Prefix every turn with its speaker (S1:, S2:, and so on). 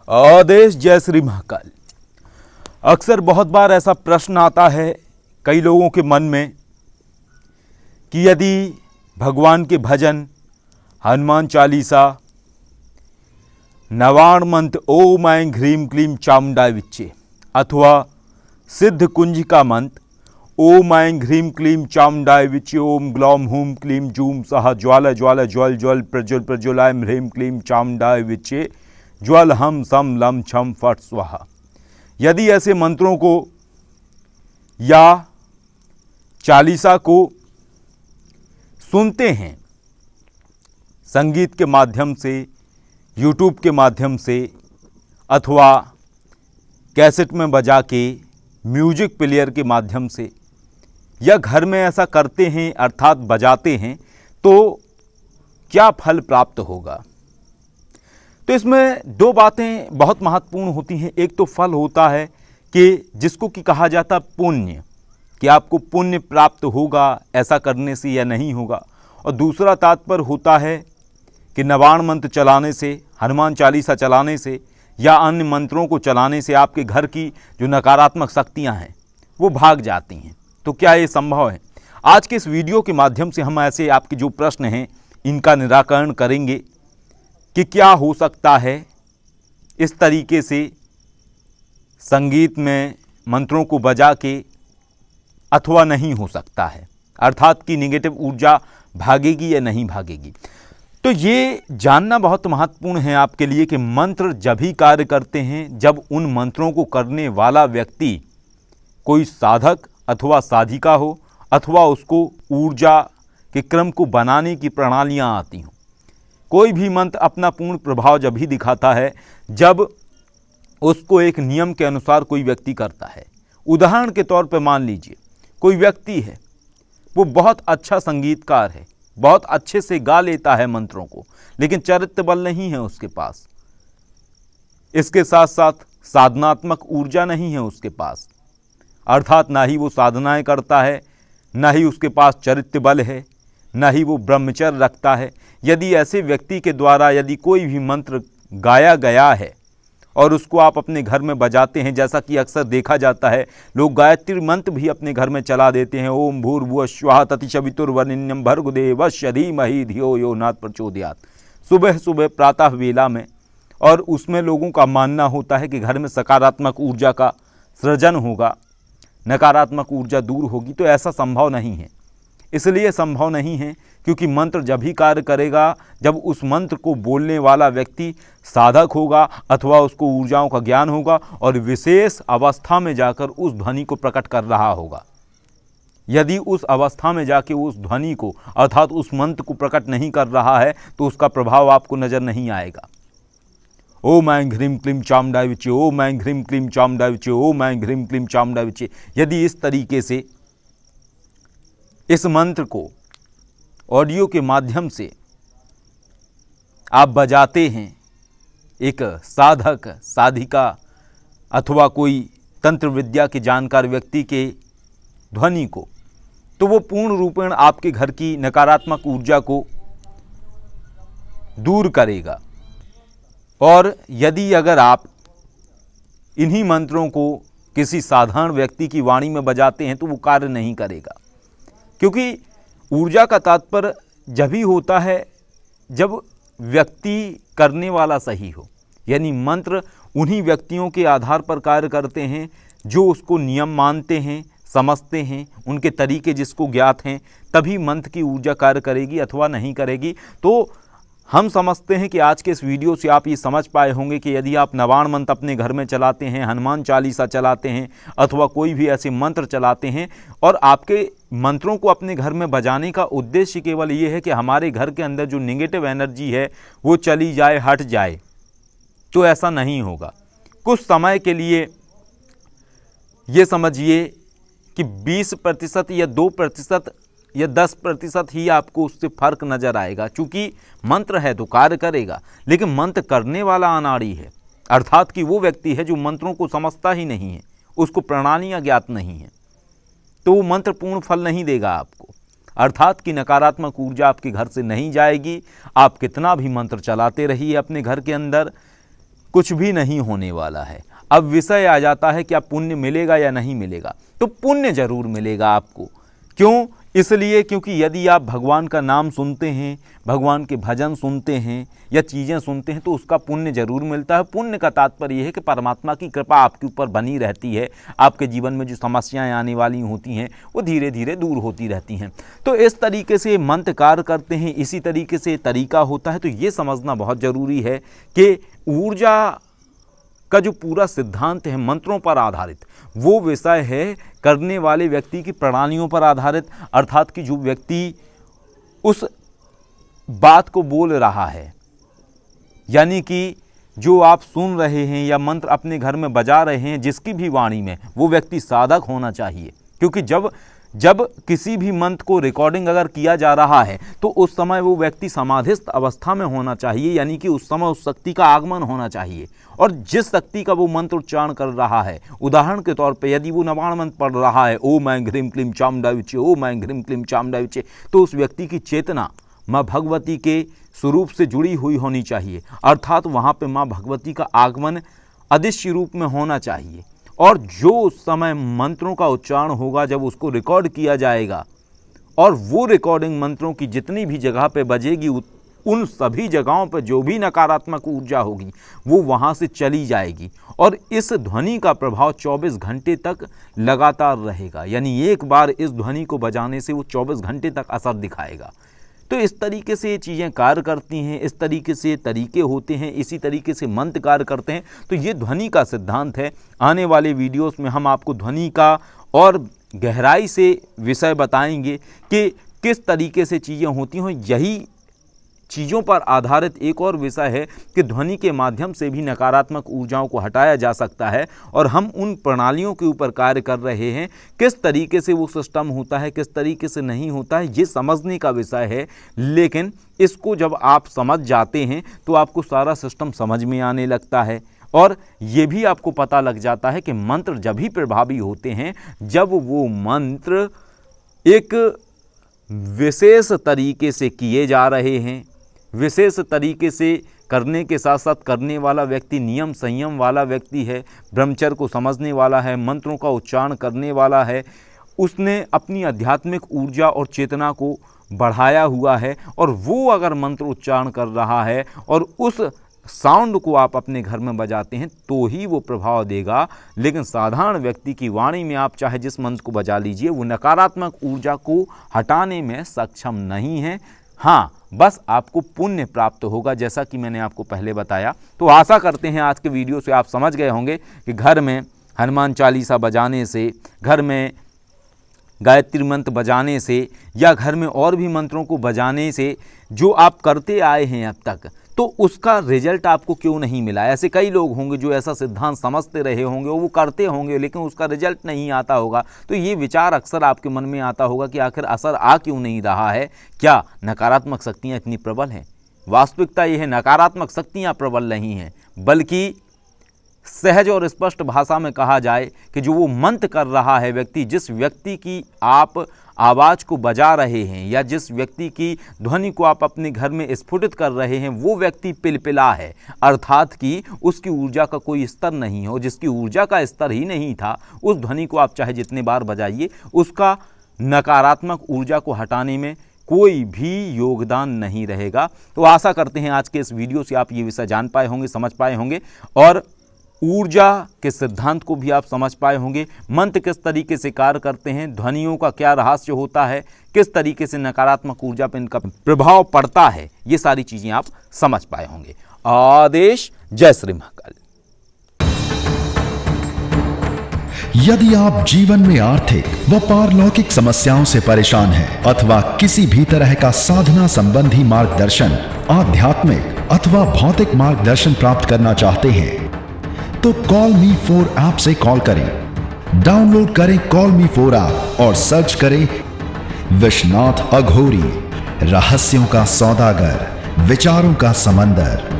S1: आदेश जय श्री महाकाल। अक्सर बहुत बार ऐसा प्रश्न आता है कई लोगों के मन में कि यदि भगवान के भजन, हनुमान चालीसा, नवाण मंत्र ओम ऐं ह्रीं क्लीं चामुंडाय विच्चे अथवा सिद्ध कुंज का मंत्र ओम ऐं ह्रीं क्लीं चामुंडाय विच्चे ओम ग्लौम हूं क्लीं जूं सः ज्वाला ज्वाला ज्वल ज्वल प्रज्वल प्रज्वलाय ह्रीं क्लीं चामुंडाय विच्चे ज्वल हम सम लम छम फट स्वाहा, यदि ऐसे मंत्रों को या चालीसा को सुनते हैं संगीत के माध्यम से, यूट्यूब के माध्यम से अथवा कैसेट में बजा के, म्यूजिक प्लेयर के माध्यम से, या घर में ऐसा करते हैं अर्थात बजाते हैं, तो क्या फल प्राप्त होगा। तो इसमें दो बातें बहुत महत्वपूर्ण होती हैं। एक तो फल होता है कि जिसको कि कहा जाता है पुण्य, कि आपको पुण्य प्राप्त होगा ऐसा करने से या नहीं होगा। और दूसरा तात्पर्य होता है कि नवाण मंत्र चलाने से, हनुमान चालीसा चलाने से या अन्य मंत्रों को चलाने से आपके घर की जो नकारात्मक शक्तियां हैं वो भाग जाती हैं। तो क्या ये संभव है? आज के इस वीडियो के माध्यम से हम ऐसे आपके जो प्रश्न हैं इनका निराकरण करेंगे कि क्या हो सकता है इस तरीके से संगीत में मंत्रों को बजा के, अथवा नहीं हो सकता है, अर्थात कि नेगेटिव ऊर्जा भागेगी या नहीं भागेगी। तो ये जानना बहुत महत्वपूर्ण है आपके लिए कि मंत्र जब ही कार्य करते हैं जब उन मंत्रों को करने वाला व्यक्ति कोई साधक अथवा साधिका हो, अथवा उसको ऊर्जा के क्रम को बनाने की प्रणालियाँ आती हों। कोई भी मंत्र अपना पूर्ण प्रभाव जब ही दिखाता है जब उसको एक नियम के अनुसार कोई व्यक्ति करता है। उदाहरण के तौर पर मान लीजिए कोई व्यक्ति है, वो बहुत अच्छा संगीतकार है, बहुत अच्छे से गा लेता है मंत्रों को, लेकिन चरित्र बल नहीं है उसके पास, इसके साथ साथ साधनात्मक ऊर्जा नहीं है उसके पास, अर्थात ना ही वो साधनाएं करता है, ना ही उसके पास चरित्र बल है, ना ही वो ब्रह्मचर्य रखता है। यदि ऐसे व्यक्ति के द्वारा यदि कोई भी मंत्र गाया गया है और उसको आप अपने घर में बजाते हैं, जैसा कि अक्सर देखा जाता है, लोग गायत्री मंत्र भी अपने घर में चला देते हैं, ओम भूर्भुवः स्वः तत्सवितुर्वरेण्यं भर्गो देवस्य धीमहि धियो यो न प्रचोदयात्, सुबह सुबह प्रातः वेला में। और उसमें लोगों का मानना होता है कि घर में सकारात्मक ऊर्जा का सृजन होगा, नकारात्मक ऊर्जा दूर होगी। तो ऐसा संभव नहीं है। इसलिए संभव नहीं है क्योंकि मंत्र जब ही कार्य करेगा जब उस मंत्र को बोलने वाला व्यक्ति साधक होगा अथवा उसको ऊर्जाओं का ज्ञान होगा और विशेष अवस्था में जाकर उस ध्वनि को प्रकट कर रहा होगा। यदि उस अवस्था में जाके उस ध्वनि को अर्थात उस मंत्र को प्रकट नहीं कर रहा है तो उसका प्रभाव आपको नज़र नहीं आएगा। ओम ऐं ह्रीं क्लीं चामुंडाय विच्चे ओम ऐं ह्रीं क्लीं चामुंडाय विच्चे ओम ऐं ह्रीं क्लीं चामुंडाय विच्चे, यदि इस तरीके से इस मंत्र को ऑडियो के माध्यम से आप बजाते हैं एक साधक साधिका अथवा कोई तंत्र विद्या के जानकार व्यक्ति के ध्वनि को, तो वो पूर्ण रूपेण आपके घर की नकारात्मक ऊर्जा को दूर करेगा। और यदि अगर आप इन्हीं मंत्रों को किसी साधारण व्यक्ति की वाणी में बजाते हैं तो वो कार्य नहीं करेगा, क्योंकि ऊर्जा का तात्पर्य जब ही होता है जब व्यक्ति करने वाला सही हो। यानी मंत्र उन्हीं व्यक्तियों के आधार पर कार्य करते हैं जो उसको नियम मानते हैं, समझते हैं, उनके तरीके जिसको ज्ञात हैं, तभी मंत्र की ऊर्जा कार्य करेगी अथवा नहीं करेगी। तो हम समझते हैं कि आज के इस वीडियो से आप ये समझ पाए होंगे कि यदि आप नवाण मंत्र अपने घर में चलाते हैं, हनुमान चालीसा चलाते हैं अथवा कोई भी ऐसे मंत्र चलाते हैं और आपके मंत्रों को अपने घर में बजाने का उद्देश्य केवल ये है कि हमारे घर के अंदर जो नेगेटिव एनर्जी है वो चली जाए, हट जाए, तो ऐसा नहीं होगा। कुछ समय के लिए ये समझिए कि 20% या 2% या 10% ही आपको उससे फर्क नज़र आएगा। चूँकि मंत्र है तो कार्य करेगा, लेकिन मंत्र करने वाला अनाड़ी है, अर्थात कि वो व्यक्ति है जो मंत्रों को समझता ही नहीं है, उसको प्रणालियाँ ज्ञात नहीं है, तो वो मंत्र पूर्ण फल नहीं देगा आपको। अर्थात कि नकारात्मक ऊर्जा आपके घर से नहीं जाएगी। आप कितना भी मंत्र चलाते रहिए अपने घर के अंदर, कुछ भी नहीं होने वाला है। अब विषय आ जाता है क्या पुण्य मिलेगा या नहीं मिलेगा। तो पुण्य जरूर मिलेगा आपको। क्यों? इसलिए क्योंकि यदि आप भगवान का नाम सुनते हैं, भगवान के भजन सुनते हैं या चीज़ें सुनते हैं तो उसका पुण्य जरूर मिलता है। पुण्य का तात्पर्य यह है कि परमात्मा की कृपा आपके ऊपर बनी रहती है, आपके जीवन में जो समस्याएं आने वाली होती हैं वो धीरे धीरे दूर होती रहती हैं। तो इस तरीके से मंत्र कार्य करते हैं, इसी तरीके से तरीका होता है। तो ये समझना बहुत ज़रूरी है कि ऊर्जा का जो पूरा सिद्धांत है मंत्रों पर आधारित, वो विषय है करने वाले व्यक्ति की प्रणालियों पर आधारित। अर्थात कि जो व्यक्ति उस बात को बोल रहा है, यानी कि जो आप सुन रहे हैं या मंत्र अपने घर में बजा रहे हैं, जिसकी भी वाणी में, वो व्यक्ति साधक होना चाहिए। क्योंकि जब किसी भी मंत्र को रिकॉर्डिंग अगर किया जा रहा है तो उस समय वो व्यक्ति समाधिस्थ अवस्था में होना चाहिए, यानी कि उस समय उस शक्ति का आगमन होना चाहिए। और जिस शक्ति का वो मंत्र उच्चारण कर रहा है, उदाहरण के तौर पे यदि वो नवाण मंत्र पढ़ रहा है, ओम ऐं ह्रीं क्लीं चामुंडाय विचे, ओम ऐं ह्रीं क्लीं चामुंडाय विचे, तो उस व्यक्ति की चेतना माँ भगवती के स्वरूप से जुड़ी हुई होनी चाहिए। अर्थात वहाँ पे माँ भगवती का आगमन अदृश्य रूप में होना चाहिए। और जो उस समय मंत्रों का उच्चारण होगा, जब उसको रिकॉर्ड किया जाएगा और वो रिकॉर्डिंग मंत्रों की जितनी भी जगह पे बजेगी, उन सभी जगहों पर जो भी नकारात्मक ऊर्जा होगी वो वहाँ से चली जाएगी। और इस ध्वनि का प्रभाव 24 घंटे तक लगातार रहेगा, यानी एक बार इस ध्वनि को बजाने से वो 24 घंटे तक असर दिखाएगा। तो इस तरीके से ये चीज़ें कार्य करती हैं, इस तरीके से तरीके होते हैं, इसी तरीके से मंत्र कार्य करते हैं। तो ये ध्वनि का सिद्धांत है। आने वाले वीडियोस में हम आपको ध्वनि का और गहराई से विषय बताएंगे कि किस तरीके से चीज़ें होती हैं। यही चीज़ों पर आधारित एक और विषय है कि ध्वनि के माध्यम से भी नकारात्मक ऊर्जाओं को हटाया जा सकता है। और हम उन प्रणालियों के ऊपर कार्य कर रहे हैं, किस तरीके से वो सिस्टम होता है, किस तरीके से नहीं होता है, ये समझने का विषय है। लेकिन इसको जब आप समझ जाते हैं तो आपको सारा सिस्टम समझ में आने लगता है। और ये भी आपको पता लग जाता है कि मंत्र जब ही प्रभावी होते हैं जब वो मंत्र एक विशेष तरीके से किए जा रहे हैं। विशेष तरीके से करने के साथ साथ करने वाला व्यक्ति नियम संयम वाला व्यक्ति है, ब्रह्मचर्य को समझने वाला है, मंत्रों का उच्चारण करने वाला है, उसने अपनी आध्यात्मिक ऊर्जा और चेतना को बढ़ाया हुआ है। और वो अगर मंत्र उच्चारण कर रहा है और उस साउंड को आप अपने घर में बजाते हैं तो ही वो प्रभाव देगा। लेकिन साधारण व्यक्ति की वाणी में आप चाहे जिस मंत्र को बजा लीजिए, वो नकारात्मक ऊर्जा को हटाने में सक्षम नहीं है। हाँ, बस आपको पुण्य प्राप्त होगा, जैसा कि मैंने आपको पहले बताया। तो आशा करते हैं आज के वीडियो से आप समझ गए होंगे कि घर में हनुमान चालीसा बजाने से, घर में गायत्री मंत्र बजाने से या घर में और भी मंत्रों को बजाने से जो आप करते आए हैं अब तक, तो उसका रिजल्ट आपको क्यों नहीं मिला। ऐसे कई लोग होंगे जो ऐसा सिद्धांत समझते रहे होंगे, वो करते होंगे, लेकिन उसका रिजल्ट नहीं आता होगा। तो ये विचार अक्सर आपके मन में आता होगा कि आखिर असर आ क्यों नहीं रहा है, क्या नकारात्मक शक्तियाँ इतनी प्रबल हैं। वास्तविकता ये है, नकारात्मक शक्तियाँ प्रबल नहीं हैं, बल्कि सहज और स्पष्ट भाषा में कहा जाए कि जो वो मंत्र कर रहा है व्यक्ति, जिस व्यक्ति की आप आवाज़ को बजा रहे हैं या जिस व्यक्ति की ध्वनि को आप अपने घर में स्फुटित कर रहे हैं, वो व्यक्ति पिलपिला है। अर्थात कि उसकी ऊर्जा का कोई स्तर नहीं हो, जिसकी ऊर्जा का स्तर ही नहीं था, उस ध्वनि को आप चाहे जितने बार बजाइए, उसका नकारात्मक ऊर्जा को हटाने में कोई भी योगदान नहीं रहेगा। तो आशा करते हैं आज के इस वीडियो से आप ये विषय जान पाए होंगे, समझ पाए होंगे और ऊर्जा के सिद्धांत को भी आप समझ पाए होंगे। मंत्र किस तरीके से कार्य करते हैं, ध्वनियों का क्या रहस्य होता है, किस तरीके से नकारात्मक ऊर्जा पर इनका प्रभाव पड़ता है, ये सारी चीजें आप समझ पाए होंगे। आदेश। जय श्री महाकाल।
S2: यदि आप जीवन में आर्थिक व पारलौकिक समस्याओं से परेशान हैं अथवा किसी भी तरह का साधना संबंधी मार्गदर्शन, आध्यात्मिक अथवा भौतिक मार्गदर्शन प्राप्त करना चाहते हैं तो कॉल मी 4 ऐप से कॉल करें। डाउनलोड करें कॉल मी 4 ऐप और सर्च करें विश्वनाथ अघोरी, रहस्यों का सौदागर, विचारों का समंदर।